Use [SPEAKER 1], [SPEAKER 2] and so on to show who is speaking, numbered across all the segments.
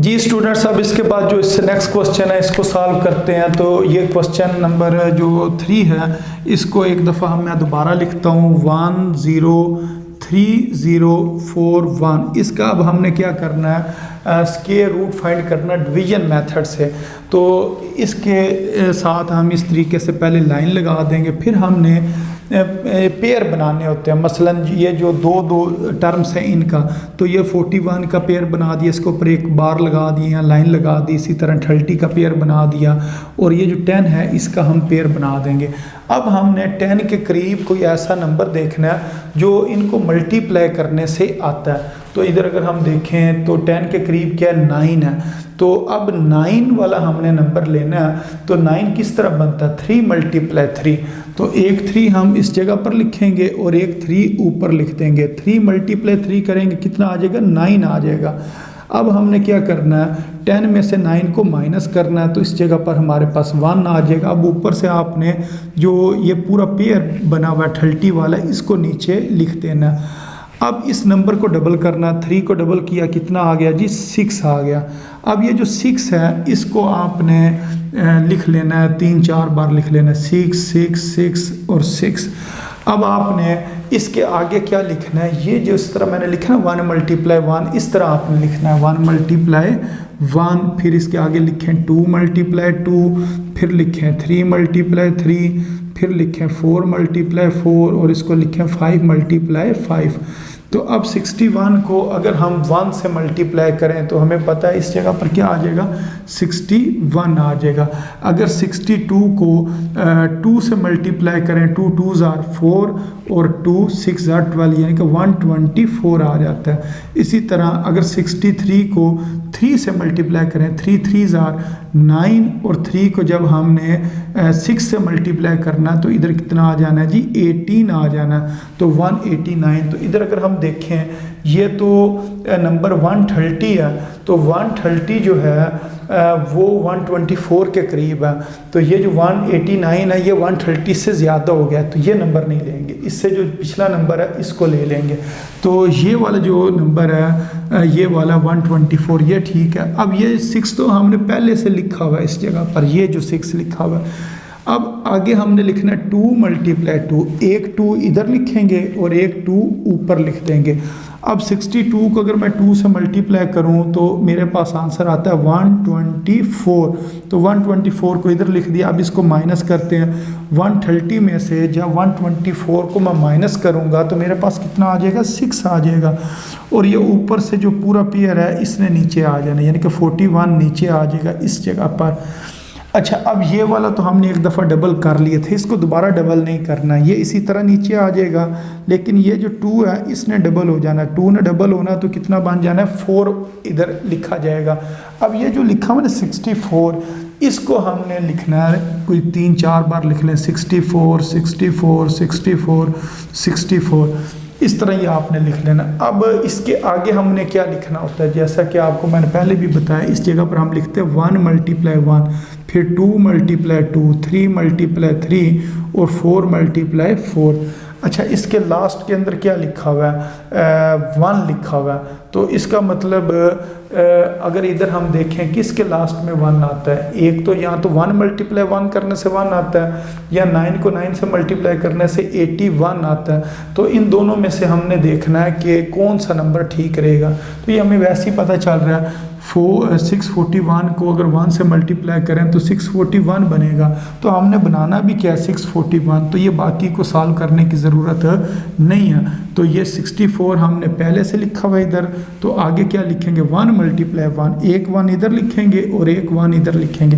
[SPEAKER 1] जी students, अब इसके बाद जो इससे नेक्स्ट क्वेश्चन है इसको सॉल्व करते हैं। तो ये क्वेश्चन नंबर जो 3 है इसको एक दफ़ा मैं दोबारा लिखता हूँ 103041। इसका अब हमने क्या करना है, स्क्वायर रूट फाइंड करना डिवीजन मेथड से। तो इसके साथ हम इस तरीके से पहले लाइन लगा देंगे, फिर हमने पेयर बनाने होते हैं। मसलन ये जो दो टर्म्स हैं इनका, तो ये 41 का पेयर बना दिया, इसके ऊपर एक बार लगा दी या लाइन लगा दी। इसी तरह 30 का पेयर बना दिया, और ये जो 10 है इसका हम पेयर बना देंगे। अब हमने 10 के करीब कोई ऐसा नंबर देखना है जो इनको मल्टीप्लाई करने से आता है। तो इधर अगर हम देखें तो 10 के करीब क्या है, 9 है। तो अब 9 वाला हमने नंबर लेना है। तो 9 किस तरह बनता है, 3 × 3। तो एक 3 हम इस जगह पर लिखेंगे और एक 3 ऊपर लिख देंगे। 3 × 3 करेंगे, कितना आ जाएगा, 9 आ जाएगा। अब हमने क्या करना है, 10 में से 9 को माइनस करना है। तो इस जगह पर हमारे पास 1 आ जाएगा। अब ऊपर से आपने जो ये पूरा पेयर बना हुआ है 30 वाला, इसको नीचे लिख देना। अब इस नंबर को डबल करना, 3 को डबल किया, कितना आ गया जी, 6 आ गया। अब ये जो 6 है इसको आपने लिख लेना है, 3-4 बार लिख लेना है, 6 6 6 और 6। अब आपने इसके आगे क्या लिखना है, ये जो इस तरह मैंने लिखा ना 1 × 1, इस तरह आपने लिखना है 1 × 1। फिर इसके आगे लिखें 2 × 2, फिर लिखें 3 × 3, फिर लिखें 4 × 4 और इसको लिखें 5 × 5। तो अब 61 को अगर हम 1 से मल्टीप्लाई करें तो हमें पता है इस जगह पर क्या आ जाएगा, 61 आ जाएगा। अगर 62 को 2 से मल्टीप्लाई करें, 2 2s are 4 और 2 6 are 12, यानी कि 124 आ जाता है। इसी तरह अगर 63 को 3 से मल्टीप्लाई करें, 3 3s are 9 और 3 को जब हमने 6 से मल्टीप्लाई करना तो इधर कितना आ जाना है जी, 18 आ जाना। तो 189। तो इधर अगर हम देखें ये तो नंबर 130 है, तो 130 जो है वो 124 के करीब है। तो ये जो 189 है ये 130 से ज़्यादा हो गया, तो ये नंबर नहीं लेंगे। इससे जो पिछला नंबर है इसको ले लेंगे। तो ये वाला जो नंबर है ये वाला 124, ये ठीक है। अब ये 6 तो हमने पहले से लिखा हुआ है इस जगह पर, ये जो 6 लिखा हुआ है। अब आगे हमने लिखना है 2 × 2, एक 2 इधर लिखेंगे और एक 2 ऊपर लिख देंगे। अब 62 को अगर मैं 2 से मल्टीप्लाई करूं तो मेरे पास आंसर आता है 124। तो 124 को इधर लिख दिया। अब इसको माइनस करते हैं, 130 में से जब 124 को मैं माइनस करूंगा तो मेरे पास कितना आ जाएगा, 6 आ जाएगा। और ये ऊपर से जो पूरा पेयर है इसने नीचे आ जाना, यानी कि 41 नीचे आ जाएगा इस जगह पर। अच्छा, अब ये वाला तो हमने एक दफ़ा डबल कर लिए थे, इसको दोबारा डबल नहीं करना, ये इसी तरह नीचे आ जाएगा। लेकिन ये जो 2 है इसने डबल हो जाना है। 2 ने डबल होना तो कितना बन जाना है, 4 इधर लिखा जाएगा। अब ये जो लिखा हुआ ना 64, इसको हमने लिखना है कोई 3-4 बार लिख लें, 64 64 64 64, इस तरह ये आपने लिख लेना। अब इसके आगे हमने क्या लिखना होता है, जैसा कि आपको मैंने पहले भी बताया, इस जगह पर हम लिखते हैं 1 × 1, फिर 2 × 2, 3 × 3 और 4 × 4। अच्छा, इसके लास्ट के अंदर क्या लिखा हुआ है, 1 लिखा हुआ है। तो इसका मतलब अगर इधर हम देखें किसके लास्ट में 1 आता है, एक तो यहाँ तो 1 × 1 करने से 1 आता है, या 9 को 9 से मल्टीप्लाई करने से 81 आता है। तो इन दोनों में से हमने देखना है कि कौन सा नंबर ठीक रहेगा। तो ये हमें वैसे ही पता चल रहा है, 641 को अगर 1 से मल्टीप्लाई करें तो 641 बनेगा। तो हमने बनाना भी क्या है, 641। तो ये बाकी को सॉल्व करने की ज़रूरत नहीं है। तो ये 64 हमने पहले से लिखा हुआ इधर, तो आगे क्या लिखेंगे, 1 × 1, एक 1 इधर लिखेंगे और एक 1 इधर लिखेंगे।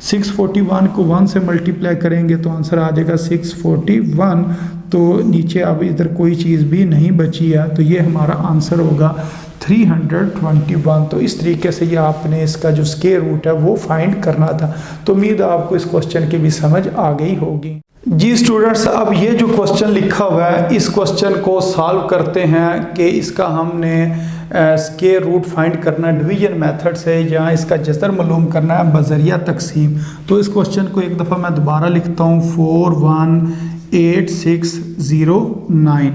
[SPEAKER 1] 641 को 1 से मल्टीप्लाई करेंगे तो आंसर आ जाएगा 641। तो नीचे अब इधर कोई चीज़ भी नहीं बची है, तो ये हमारा आंसर होगा 321। तो इस तरीके से ये आपने इसका जो स्क्वायर रूट है वो फाइंड करना था। तो उम्मीद है आपको इस क्वेश्चन की भी समझ आ गई होगी। जी स्टूडेंट्स, अब ये जो क्वेश्चन लिखा हुआ है इस क्वेश्चन को सॉल्व करते हैं कि इसका हमने स्क्वायर रूट फाइंड करना डिवीजन मेथड से, या इसका जज़र मालूम करना है बज़रिया तकसीम। तो इस क्वेश्चन को एक दफ़ा मैं दोबारा लिखता हूँ, 418,609।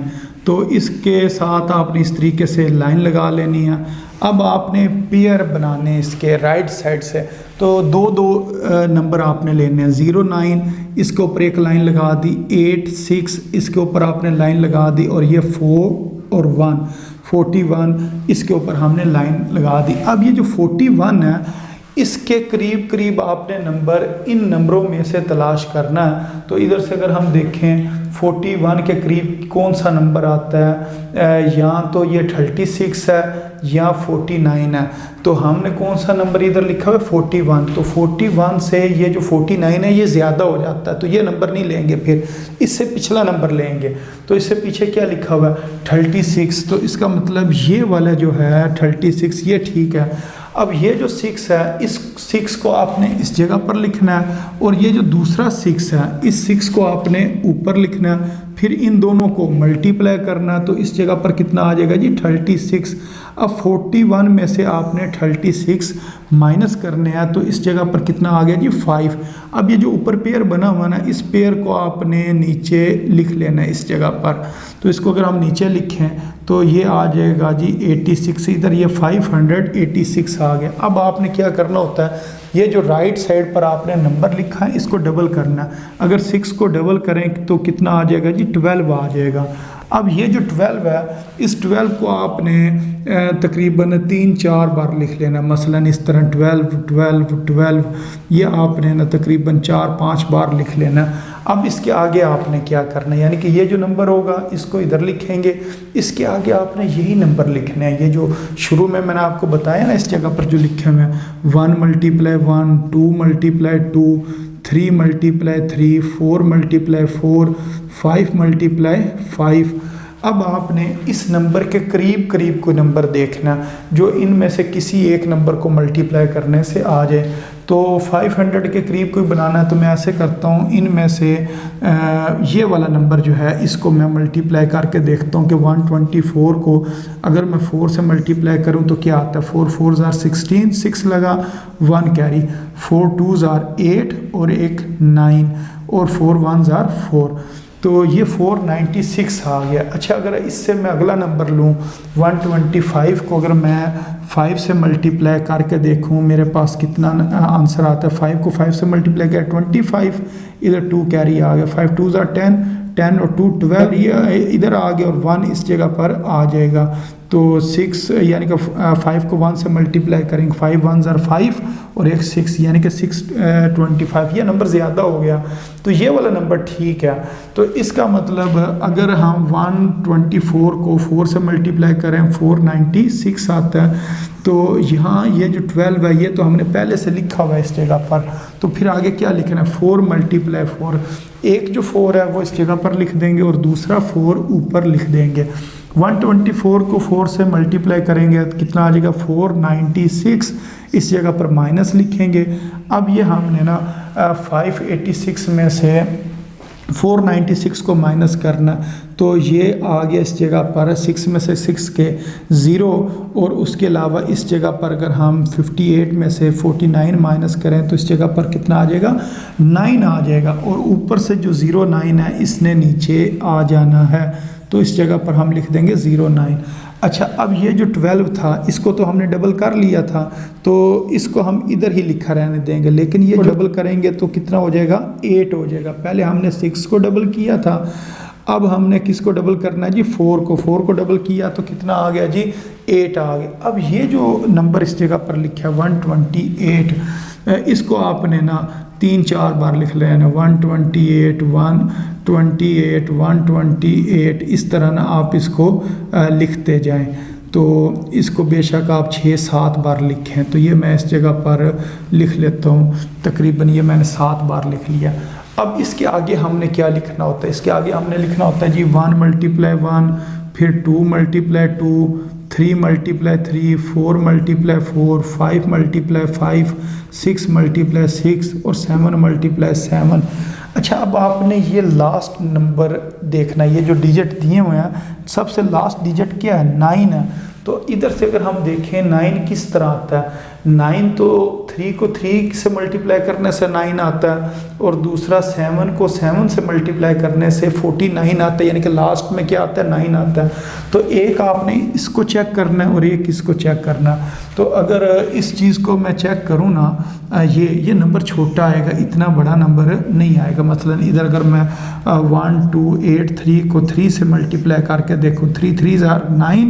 [SPEAKER 1] तो इसके साथ आपने इस तरीके से लाइन लगा लेनी है। अब आपने पेयर बनाने इसके राइट साइड से, तो दो नंबर आपने लेने हैं। 09 इसके ऊपर एक लाइन लगा दी, 8 6 इसके ऊपर आपने लाइन लगा दी, और ये 4 और 1 41 इसके ऊपर हमने लाइन लगा दी। अब ये जो 41 है इसके करीब करीब आपने नंबर इन नंबरों में से तलाश करना है। तो इधर से अगर हम देखें 41 के करीब कौन सा नंबर आता है, या तो ये 36 है या 49 है। तो हमने कौन सा नंबर इधर लिखा हुआ है 41, तो 41 से ये जो 49 है ये ज़्यादा हो जाता है, तो ये नंबर नहीं लेंगे, फिर इससे पिछला नंबर लेंगे। तो इससे पीछे क्या लिखा हुआ है 36, तो इसका मतलब ये वाला जो है 36 ये ठीक है। अब ये जो 6 है इस 6 को आपने इस जगह पर लिखना है, और ये जो दूसरा 6 है इस 6 को आपने ऊपर लिखना है, फिर इन दोनों को मल्टीप्लाई करना। तो इस जगह पर कितना आ जाएगा जी 36। अब 41 में से आपने 36 माइनस करने हैं, तो इस जगह पर कितना आ गया जी 5। अब ये जो ऊपर पेयर बना हुआ ना, इस पेयर को आपने नीचे लिख लेना है इस जगह पर। तो इसको अगर हम नीचे लिखें तो ये आ जाएगा जी 86, इधर ये 586 आ गया। अब आपने क्या करना होता है, ये जो राइट साइड पर आपने नंबर लिखा है इसको डबल करना है। अगर 6 को डबल करें तो कितना आ जाएगा जी 12 आ जाएगा। अब ये जो 12 है इस 12 को आपने तकरीबन 3-4 बार लिख लेना, मसलन इस तरह 12 12 12, ये आपने ना तकरीबन 4-5 बार लिख लेना। अब इसके आगे आपने क्या करना है, यानी कि ये जो नंबर होगा इसको इधर लिखेंगे, इसके आगे आपने यही नंबर लिखने हैं। ये जो शुरू में मैंने आपको बताया ना इस जगह पर जो लिखे हुए हैं 1 × 1, 2 × 2, 3 × 3, 4 × 4, 5 × 5। अब आपने इस नंबर के करीब करीब कोई नंबर देखना जो इनमें से किसी एक नंबर को मल्टीप्लाई करने से आ जाए। तो 500 के करीब कोई बनाना है तो मैं ऐसे करता हूँ, इनमें से ये वाला नंबर जो है इसको मैं मल्टीप्लाई करके देखता हूँ कि 124 को अगर मैं 4 से मल्टीप्लाई करूँ तो क्या आता है। 4 4 = 16, 6 लगा 1 कैरी, 4 2 = 8 और एक 9 और 4 1 = 4, तो ये 496 आ गया। अच्छा, अगर इससे मैं अगला नंबर लूँ 125 को अगर मैं 5 से मल्टीप्लाई करके देखूँ मेरे पास कितना आंसर आता है। 5 को 5 से मल्टीप्लाई किया 25, इधर 2 कैरी आ गया, 5 2 = 10, 10 और 2 12, ये इधर आ गया और 1 इस जगह पर आ जाएगा। तो 6 यानी कि 5 को 1 से मल्टीप्लाई करेंगे, 5 1 = 5 और एक 6 यानी कि 625, ये नंबर ज़्यादा हो गया, तो ये वाला नंबर ठीक है। तो इसका मतलब अगर हम 124 को 4 से मल्टीप्लाई करें 496 आता है। तो यहाँ ये जो 12 है ये तो हमने पहले से लिखा हुआ है इस जगह पर, तो फिर आगे क्या लिखना है 4 × 4, एक जो 4 है वो इस जगह पर लिख देंगे और दूसरा 4 ऊपर लिख देंगे। 124 को 4 से मल्टीप्लाई करेंगे तो कितना आ जाएगा 496, इस जगह पर माइनस लिखेंगे। अब ये हमने ना 586 में से 496 को माइनस करना, तो ये आ गया इस जगह पर 6 में से 6 के 0, और उसके अलावा इस जगह पर अगर हम 58 में से 49 माइनस करें तो इस जगह पर कितना आ जाएगा 9 आ जाएगा, और ऊपर से जो 09 है इसने नीचे आ जाना है, तो इस जगह पर हम लिख देंगे 09। अच्छा, अब ये जो 12 था इसको तो हमने डबल कर लिया था, तो इसको हम इधर ही लिखा रहने देंगे, लेकिन ये डबल करेंगे तो कितना हो जाएगा 8 हो जाएगा। पहले हमने 6 को डबल किया था, अब हमने किसको डबल करना है जी 4 को डबल किया तो कितना आ गया जी 8 आ गया। अब ये जो नंबर इस जगह पर लिखा है 128, इसको आपने ना 3-4 बार लिख लेना, 128 128 128, इस तरह ना आप इसको लिखते जाएं। तो इसको बेशक आप 6-7 बार लिखें, तो ये मैं इस जगह पर लिख लेता हूँ, तकरीबन ये मैंने 7 बार लिख लिया। अब इसके आगे हमने क्या लिखना होता है, इसके आगे हमने लिखना होता है जी 1 × 1, फिर 2 × 2, 3 × 3, 4 × 4, 5 × 5, 6 × 6 और 7 × 7। अच्छा, अब आपने ये लास्ट नंबर देखना, ये जो डिजिट दिए हुए हैं सबसे लास्ट डिजिट क्या है 9 है। तो इधर से अगर हम देखें 9 किस तरह आता है, 9 तो 3 को 3 से मल्टीप्लाई करने से 9 आता है, और दूसरा 7 को 7 से मल्टीप्लाई करने से 49 आता है, यानी कि लास्ट में क्या आता है, 9 आता है। तो एक आपने इसको चेक करना है और एक इसको चेक करना है। तो अगर इस चीज़ को मैं चेक करूँ ना, ये नंबर छोटा आएगा, इतना बड़ा नंबर नहीं आएगा। मसलन इधर अगर मैं 1 2 8 3 को 3 से मल्टीप्लाई करके देखूँ, 3 3 9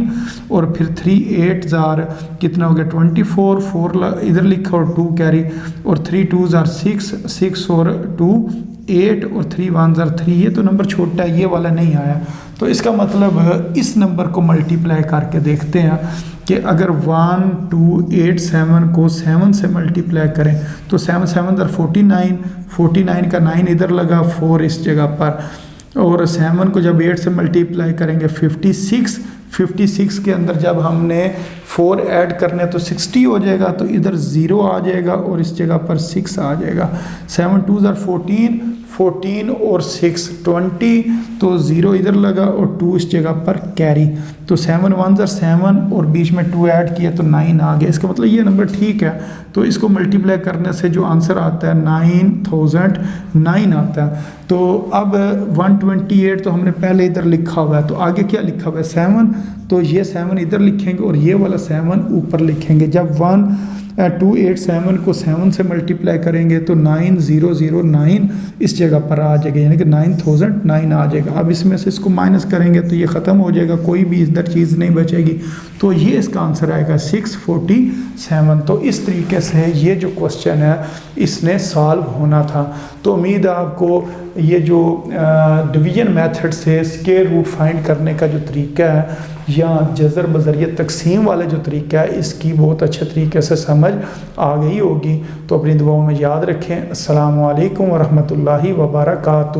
[SPEAKER 1] और फिर 3 8 कितना हो गया 24, 4 इधर लिखा और 2 कैरी, और 3 2 6 6 और 2 8 और 3 1 3। ये तो नंबर छोटा है, ये वाला नहीं आया। तो इसका मतलब इस नंबर को मल्टीप्लाई करके देखते हैं कि अगर 1 2 8 7 को 7 से मल्टीप्लाई करें तो 7 7 49, 49 का 9 इधर लगा, 4 इस जगह पर, और 7 को जब 8 से मल्टीप्लाई करेंगे 56, 56 के अंदर जब हमने 4 ऐड करने तो 60 हो जाएगा, तो इधर 0 आ जाएगा और इस जगह पर 6 आ जाएगा। 7 2 14, 14 और 6 20, तो 0 इधर लगा और 2 इस जगह पर कैरी, तो 7 1 7 और बीच में 2 ऐड किया तो 9 आ गया। इसका मतलब ये नंबर ठीक है। तो इसको मल्टीप्लाई करने से जो आंसर आता है 9009 आता है। तो अब 128 तो हमने पहले इधर लिखा हुआ है, तो आगे क्या लिखा हुआ है 7, तो ये 7 इधर लिखेंगे और ये वाला 7 ऊपर लिखेंगे। जब 1287 को 7 से मल्टीप्लाई करेंगे तो 9009 इस जगह पर आ जाएगा, यानी कि 9009 आ जाएगा। अब इसमें से इसको माइनस करेंगे तो ये ख़त्म हो जाएगा, कोई भी इधर चीज़ नहीं बचेगी, तो ये इसका आंसर आएगा 647। तो इस तरीके से ये जो क्वेश्चन है इसने सॉल्व होना था। तो उम्मीद है आपको ये जो डिवीज़न मेथड से स्क्वायर रूट फाइंड करने का जो तरीका है या जज़र बज़रिया तकसीम वाला जो तरीका है, इसकी बहुत अच्छे तरीके से समझ आ गई होगी। तो अपनी दुआओं में याद रखें। अस्सलामु अलैकुम वरहमतुल्लाहि वबरकातुहू।